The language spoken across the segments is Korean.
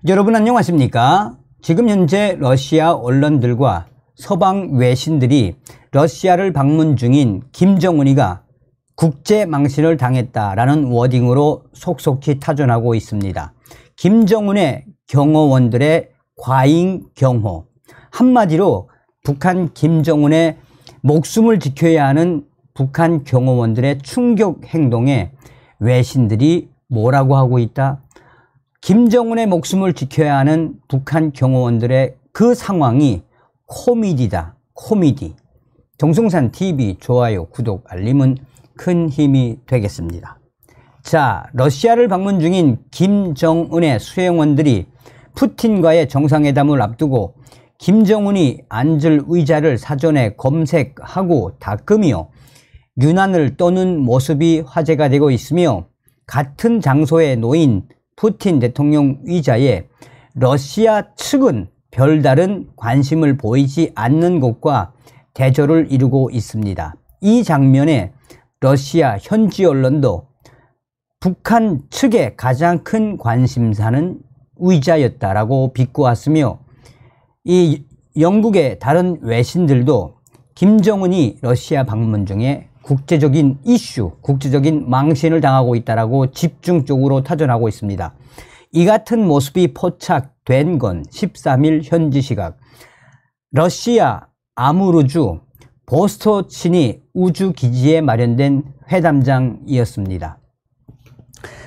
여러분 안녕하십니까? 지금 현재 러시아 언론들과 서방 외신들이 러시아를 방문 중인 김정은이가 국제망신을 당했다라는 워딩으로 속속히 타전하고 있습니다. 김정은의 경호원들의 과잉 경호, 한마디로 북한 김정은의 목숨을 지켜야 하는 북한 경호원들의 충격 행동에 외신들이 뭐라고 하고 있다? 김정은의 목숨을 지켜야 하는 북한 경호원들의 그 상황이 코미디다. 코미디. 정승산 TV 좋아요, 구독, 알림은 큰 힘이 되겠습니다. 자, 러시아를 방문 중인 김정은의 수행원들이 푸틴과의 정상회담을 앞두고 김정은이 앉을 의자를 사전에 검색하고 닦으며 유난을 떠는 모습이 화제가 되고 있으며, 같은 장소에 놓인 푸틴 대통령 의자에 러시아 측은 별다른 관심을 보이지 않는 것과 대조를 이루고 있습니다. 이 장면에 러시아 현지 언론도 북한 측의 가장 큰 관심사는 의자였다라고 비꼬았으며, 이 영국의 다른 외신들도 김정은이 러시아 방문 중에 국제적인 이슈, 국제적인 망신을 당하고 있다라고 집중적으로 타전하고 있습니다. 이 같은 모습이 포착된 건 13일 현지 시각 러시아 아무르주 보스토치니 우주기지에 마련된 회담장이었습니다.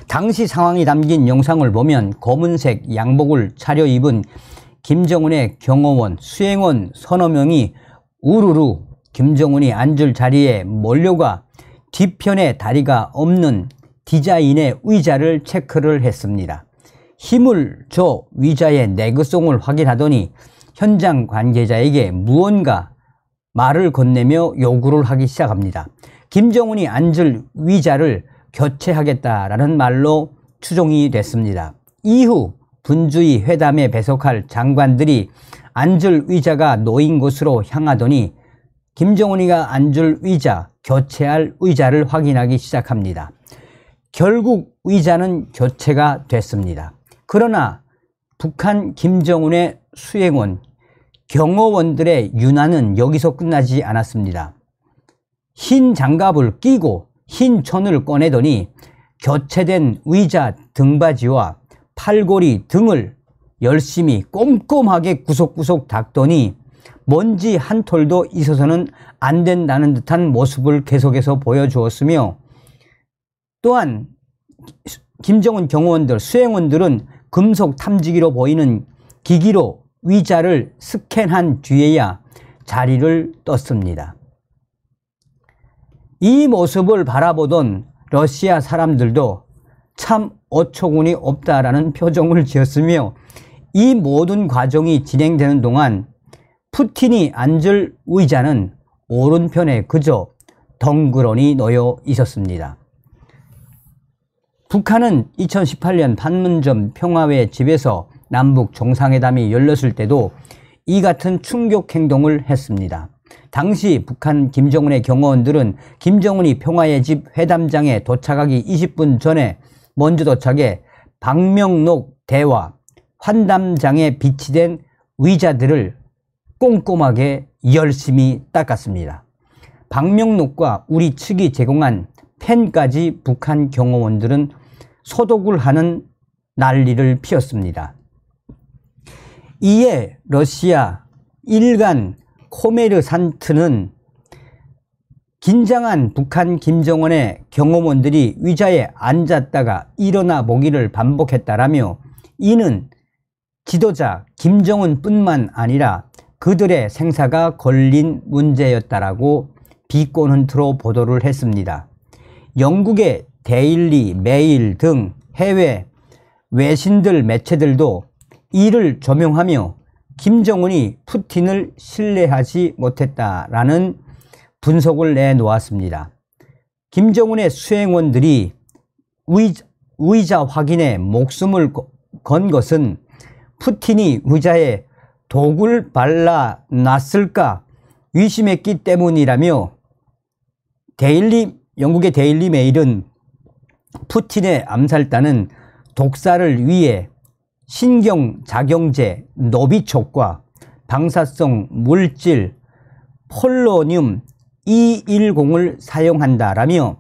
당시 상황이 담긴 영상을 보면 검은색 양복을 차려입은 김정은의 경호원, 수행원 서너 명이 우르르 김정은이 앉을 자리에 몰려가 뒤편에 다리가 없는 디자인의 의자를 체크를 했습니다. 힘을 줘 의자의 내구성을 확인하더니 현장 관계자에게 무언가 말을 건네며 요구를 하기 시작합니다. 김정은이 앉을 의자를 교체하겠다라는 말로 추정이 됐습니다. 이후 분주히 회담에 배석할 장관들이 앉을 의자가 놓인 곳으로 향하더니 김정은이가 앉을 의자, 교체할 의자를 확인하기 시작합니다. 결국 의자는 교체가 됐습니다. 그러나 북한 김정은의 수행원, 경호원들의 유난은 여기서 끝나지 않았습니다. 흰 장갑을 끼고 흰 천을 꺼내더니 교체된 의자 등받이와 팔걸이 등을 열심히 꼼꼼하게 구석구석 닦더니 먼지 한 톨도 있어서는 안 된다는 듯한 모습을 계속해서 보여주었으며, 또한 김정은 경호원들, 수행원들은 금속 탐지기로 보이는 기기로 의자를 스캔한 뒤에야 자리를 떴습니다. 이 모습을 바라보던 러시아 사람들도 참 어처구니 없다라는 표정을 지었으며, 이 모든 과정이 진행되는 동안 푸틴이 앉을 의자는 오른편에 그저 덩그러니 놓여 있었습니다. 북한은 2018년 판문점 평화회 집에서 남북 정상회담이 열렸을 때도 이 같은 충격 행동을 했습니다. 당시 북한 김정은의 경호원들은 김정은이 평화의 집 회담장에 도착하기 20분 전에 먼저 도착해 박명록 대와 환담장에 비치된 의자들을 꼼꼼하게 열심히 닦았습니다. 박명록과 우리 측이 제공한 펜까지 북한 경호원들은 소독을 하는 난리를 피웠습니다. 이에 러시아 일간 코메르산트는 긴장한 북한 김정은의 경호원들이 의자에 앉았다가 일어나 보기를 반복했다라며, 이는 지도자 김정은뿐만 아니라 그들의 생사가 걸린 문제였다라고 비꼬는 틀로 보도를 했습니다. 영국의 데일리 메일 등 해외 외신들 매체들도 이를 조명하며 김정은이 푸틴을 신뢰하지 못했다라는 분석을 내놓았습니다. 김정은의 수행원들이 의자 확인에 목숨을 건 것은 푸틴이 의자에 독을 발라놨을까 의심했기 때문이라며, 영국의 데일리 메일은 푸틴의 암살단은 독사를 위해 신경작용제 노비촉과 방사성 물질 폴로늄 210을 사용한다라며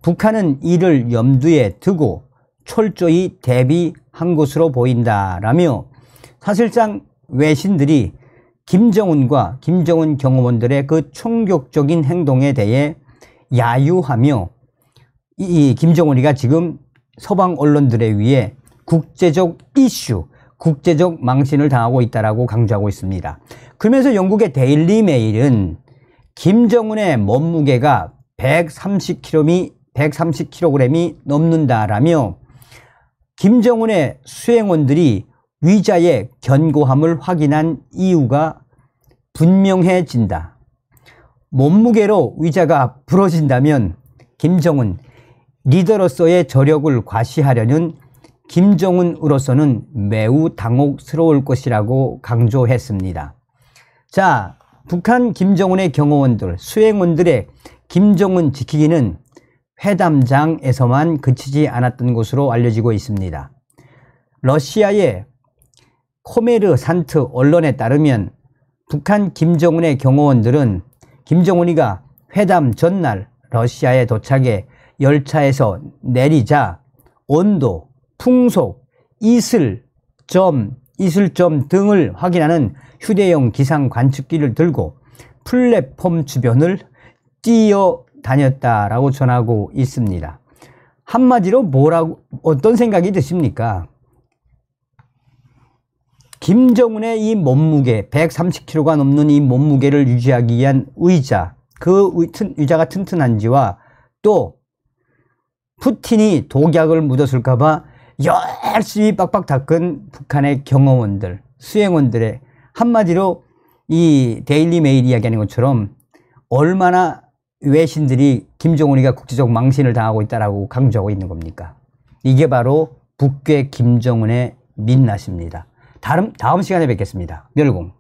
북한은 이를 염두에 두고 철저히 대비한 것으로 보인다라며 사실상 외신들이 김정은과 김정은 경호원들의 그 총격적인 행동에 대해 야유하며 이 김정은이가 지금 서방 언론들에 의해 국제적 이슈, 국제적 망신을 당하고 있다라고 강조하고 있습니다. 그러면서 영국의 데일리 메일은 김정은의 몸무게가 130kg이 넘는다라며 김정은의 수행원들이 위자의 견고함을 확인한 이유가 분명해진다. 몸무게로 위자가 부러진다면 김정은 리더로서의 저력을 과시하려는 김정은으로서는 매우 당혹스러울 것이라고 강조했습니다. 자, 북한 김정은의 경호원들, 수행원들의 김정은 지키기는 회담장에서만 그치지 않았던 것으로 알려지고 있습니다. 러시아의 코메르산트 언론에 따르면 북한 김정은의 경호원들은 김정은이가 회담 전날 러시아에 도착해 열차에서 내리자 온도, 풍속, 이슬점 등을 확인하는 휴대용 기상 관측기를 들고 플랫폼 주변을 뛰어다녔다라고 전하고 있습니다. 한마디로 어떤 생각이 드십니까? 김정은의 이 몸무게 130kg가 넘는 이 몸무게를 유지하기 위한 의자, 그 의자가 튼튼한지와 또 푸틴이 독약을 묻었을까봐 열심히 빡빡 닦은 북한의 경호원들, 수행원들의 한마디로 이 데일리 메일 이야기하는 것처럼 얼마나 외신들이 김정은이가 국제적 망신을 당하고 있다라고 강조하고 있는 겁니까? 이게 바로 북괴 김정은의 민낯입니다. 다음 시간에 뵙겠습니다. 멸공.